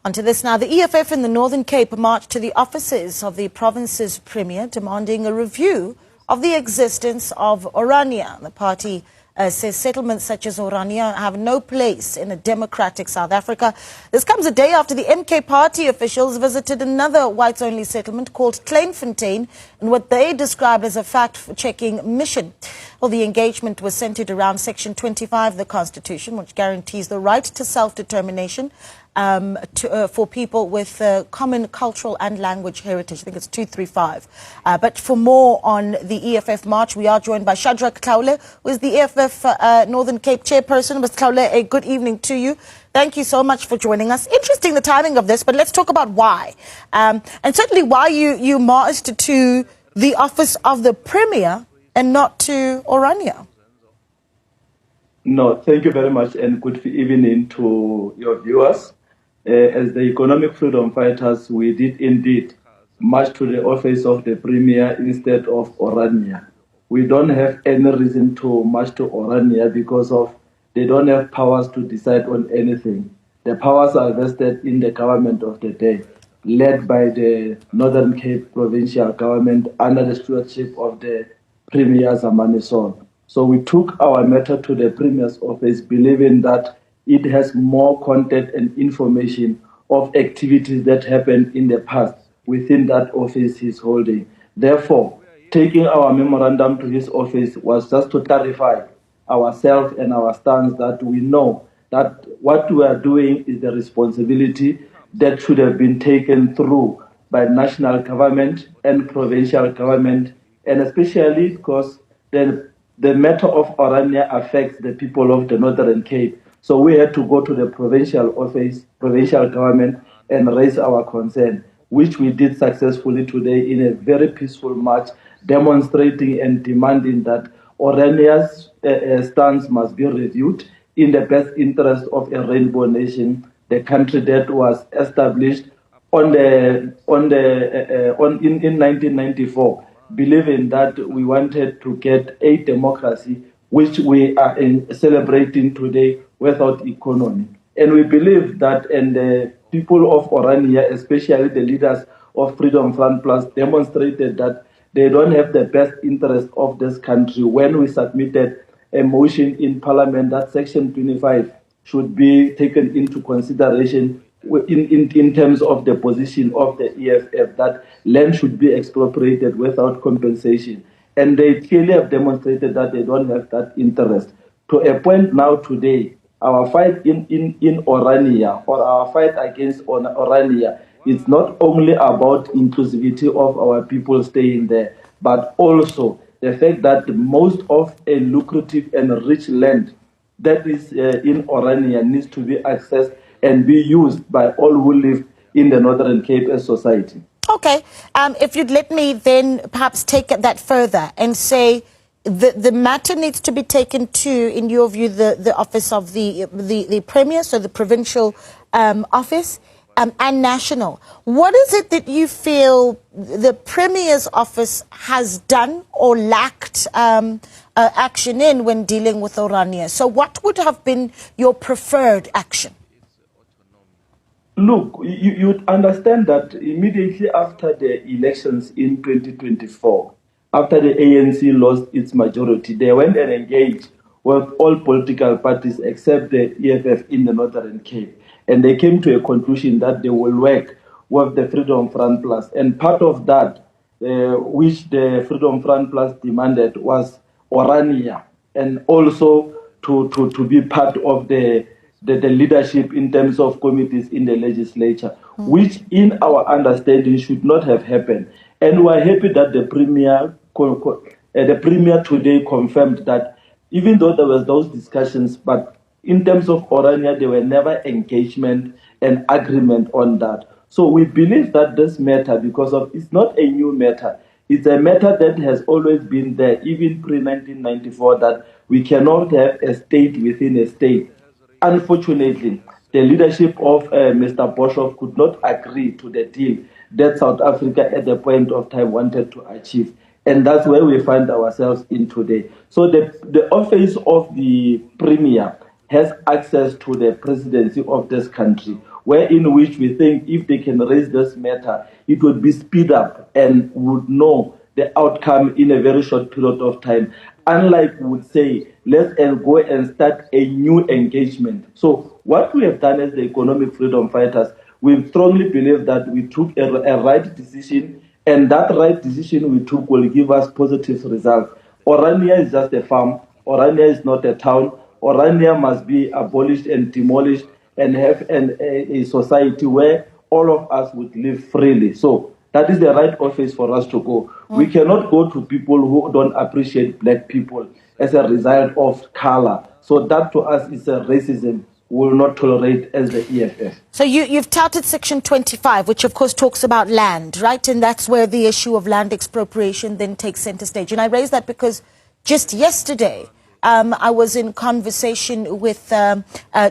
Onto this now. The EFF in the Northern Cape marched to the offices of the province's premier demanding a review of the existence of ORANIA. The party says settlements such as ORANIA have no place in a democratic South Africa. This comes a day after the MK party officials visited another whites-only settlement called Kleinfontein in what they described as a fact-checking mission. Well, the engagement was centered around Section 25 of the Constitution, which guarantees the right to self-determination for people with common cultural and language heritage. I think it's 235. But for more on the EFF march, we are joined by Shadrack Tlhaule, who is the EFF Northern Cape chairperson. Mr. Tlhaule, a good evening to you. Thank you so much for joining us. Interesting the timing of this, but let's talk about why. And certainly why you marched to the office of the Premier and not to ORANIA. No, thank you very much, and good evening to your viewers. As the economic freedom fighters, we did indeed march to the office of the Premier instead of ORANIA. We don't have any reason to march to ORANIA because they don't have powers to decide on anything. The powers are vested in the government of the day, led by the Northern Cape provincial government under the stewardship of the Premier Zamani Sol. So we took our matter to the Premier's office, believing that it has more content and information of activities that happened in the past within that office he's holding. Therefore, taking our memorandum to his office was just to clarify ourselves and our stance that we know that what we are doing is the responsibility that should have been taken through by national government and provincial government, and especially because the matter of ORANIA affects the people of the Northern Cape. So we had to go to the provincial office, provincial government, and raise our concern, which we did successfully today in a very peaceful march, demonstrating and demanding that ORANIA's stance must be reviewed in the best interest of a rainbow nation, the country that was established in 1994, believing that we wanted to get a democracy, which we are celebrating today without economy. And we believe that, and the people of ORANIA, especially the leaders of Freedom Front Plus, demonstrated that they don't have the best interest of this country when we submitted a motion in Parliament that Section 25 should be taken into consideration in terms of the position of the EFF, that land should be expropriated without compensation. And they clearly have demonstrated that they don't have that interest. To a point now today, our fight in ORANIA, or our fight against ORANIA, is not only about inclusivity of our people staying there, but also the fact that most of a lucrative and rich land that is in ORANIA needs to be accessed and be used by all who live in the Northern Cape as society. Okay, if you'd let me then perhaps take that further and say the matter needs to be taken to, in your view, the office of the Premier, so the provincial office, and national. What is it that you feel the Premier's office has done or lacked action in when dealing with ORANIA? So what would have been your preferred action? Look, you'd understand that immediately after the elections in 2024, after the ANC lost its majority, they went and engaged with all political parties except the EFF in the Northern Cape. And they came to a conclusion that they will work with the Freedom Front Plus. And part of that, which the Freedom Front Plus demanded, was ORANIA, and also to be part of the leadership in terms of committees in the legislature, which in our understanding should not have happened. And we're happy that the Premier today confirmed that even though there was those discussions, but in terms of ORANIA, there were never engagement and agreement on that. So we believe that this matter, because it's not a new matter, it's a matter that has always been there, even pre-1994, that we cannot have a state within a state. Unfortunately, the leadership of Mr. Boshoff could not agree to the deal that South Africa at the point of time wanted to achieve. And that's where we find ourselves in today. So the office of the Premier has access to the presidency of this country, where in which we think if they can raise this matter, it would be speed up and would know the outcome in a very short period of time. Unlike we would say, let's go and start a new engagement. So what we have done as the economic freedom fighters, we strongly believe that we took a right decision, and that right decision we took will give us positive results. ORANIA is just a farm. ORANIA is not a town. ORANIA must be abolished and demolished and have a society where all of us would live freely. So that is the right office for us to go. We cannot go to people who don't appreciate black people as a result of color. So that to us is a racism we will not tolerate as the EFF. So you've touted Section 25, which of course talks about land, right? And that's where the issue of land expropriation then takes center stage. And I raise that because just yesterday, I was in conversation with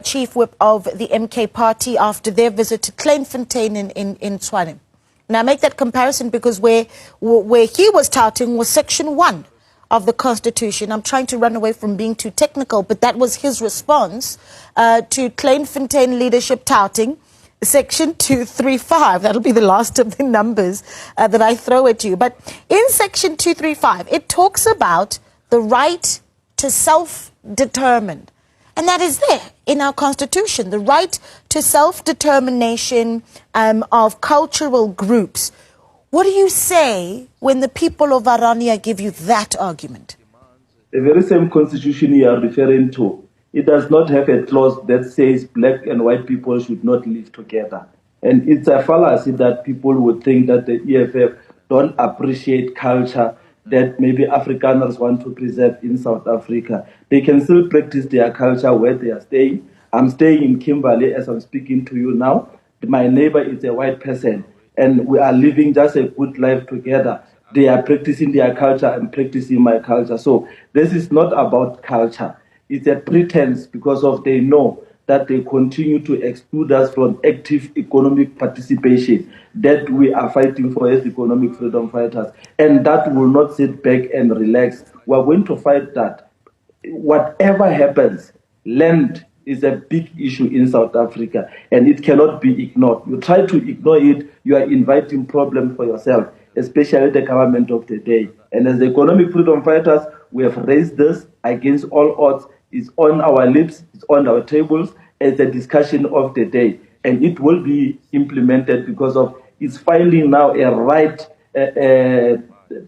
Chief Whip of the MK Party after their visit to Kleinfontein in Tshwane. And I make that comparison because where he was touting was Section 1 of the Constitution. I'm trying to run away from being too technical, but that was his response to Kleinfontein leadership touting Section 235. That'll be the last of the numbers that I throw at you. But in Section 235, it talks about the right to self-determine. And that is there in our Constitution, the right to self-determination of cultural groups. What do you say when the people of ORANIA give you that argument? The very same constitution you are referring to, it does not have a clause that says black and white people should not live together. And it's a fallacy that people would think that the EFF don't appreciate culture that maybe Afrikaners want to preserve in South Africa. They can still practice their culture where they are staying. I'm staying in Kimberley as I'm speaking to you now. My neighbor is a white person, and we are living just a good life together. They are practicing their culture and practicing my culture. So this is not about culture. It's a pretense because of they know that they continue to exclude us from active economic participation that we are fighting for as economic freedom fighters. And that will not sit back and relax. We're going to fight that. Whatever happens, land is a big issue in South Africa, and it cannot be ignored. You try to ignore it, you are inviting problems for yourself, especially the government of the day. And as the economic freedom fighters, we have raised this against all odds. It's on our lips, it's on our tables as a discussion of the day. And it will be implemented because of it's finding now a right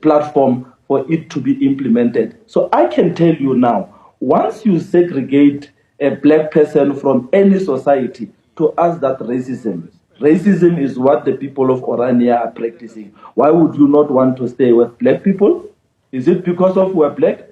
platform for it to be implemented. So I can tell you now, once you segregate a black person from any society, to us that racism is what the people of ORANIA are practicing. Why would you not want to stay with black people? Is it because of we're black?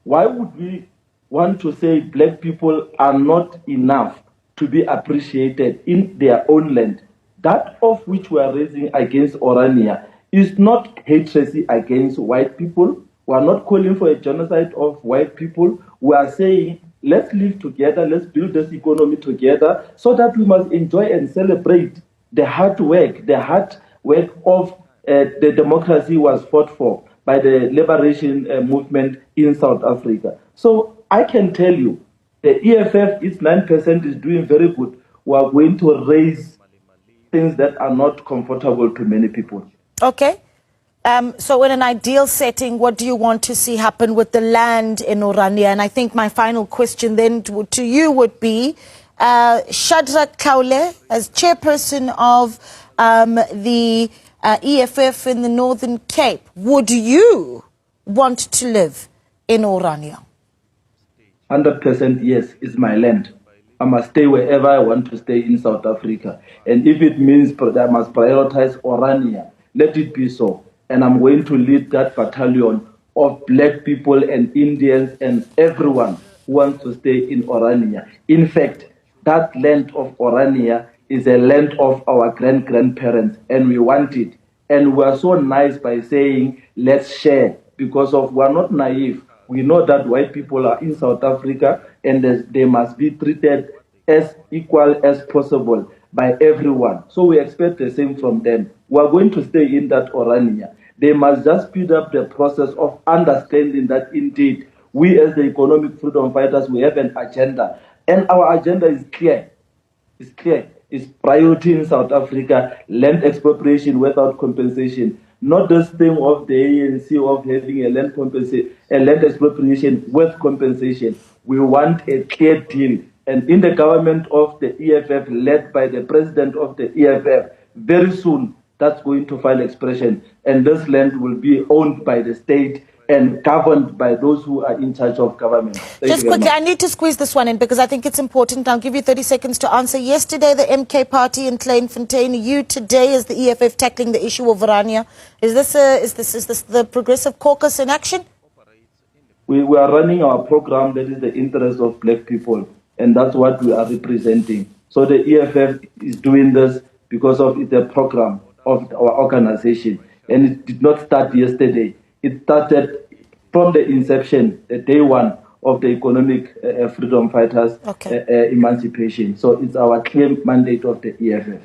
Why would we want to say black people are not enough to be appreciated in their own land? That of which we are raising against ORANIA is not hatred against white people. We are not calling for a genocide of white people. We are saying, let's live together, let's build this economy together so that we must enjoy and celebrate the hard work of the democracy was fought for by the liberation movement in South Africa. So I can tell you, the EFF, its 9% is doing very good. We are going to raise things that are not comfortable to many people. Okay. So in an ideal setting, what do you want to see happen with the land in ORANIA? And I think my final question then to you would be, Shadrack Kaule, as chairperson of the EFF in the Northern Cape, would you want to live in ORANIA? 100% yes, it's my land. I must stay wherever I want to stay in South Africa. And if it means I must prioritize ORANIA, let it be so. And I'm going to lead that battalion of black people and Indians and everyone who wants to stay in ORANIA. In fact, that land of ORANIA is a land of our grandparents, and we want it. And we are so nice by saying, let's share, because we're not naive. We know that white people are in South Africa, and they must be treated as equal as possible by everyone. So we expect the same from them. We are going to stay in that ORANIA. They must just speed up the process of understanding that indeed we as the economic freedom fighters, we have an agenda. And our agenda is clear. It's clear. It's priority in South Africa, land expropriation without compensation. Not this thing of the ANC of having a land expropriation with compensation. We want a clear deal. And in the government of the EFF, led by the president of the EFF, very soon that's going to find expression. And this land will be owned by the state and governed by those who are in charge of government. Just quickly, I need to squeeze this one in because I think it's important. I'll give you 30 seconds to answer. Yesterday, the MK party in Kleinfontein, you today as the EFF tackling the issue of ORANIA. Is this the Progressive Caucus in action? We are running our program that is the interest of black people, and that's what we are representing. So the EFF is doing this because of the program of our organization, and it did not start yesterday. It started from the inception, day one of the economic freedom fighters' emancipation. So it's our clear mandate of the EFF.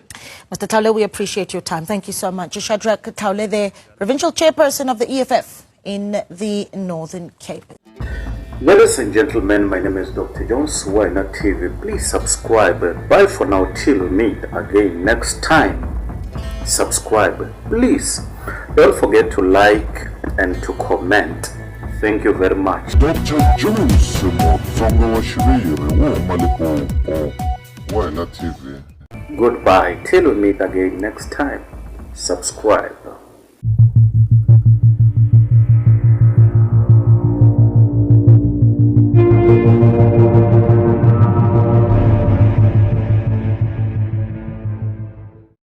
Mr. Taule, we appreciate your time. Thank you so much. Shadrack Taule, the provincial chairperson of the EFF in the Northern Cape. Ladies and gentlemen, my name is Dr. Jones, ORANIA TV. Please subscribe. Bye for now till we meet again next time. Subscribe, please. Don't forget to like and to comment. Thank you very much. Dr. Jones, ORANIA TV. Goodbye till we meet again next time. Subscribe.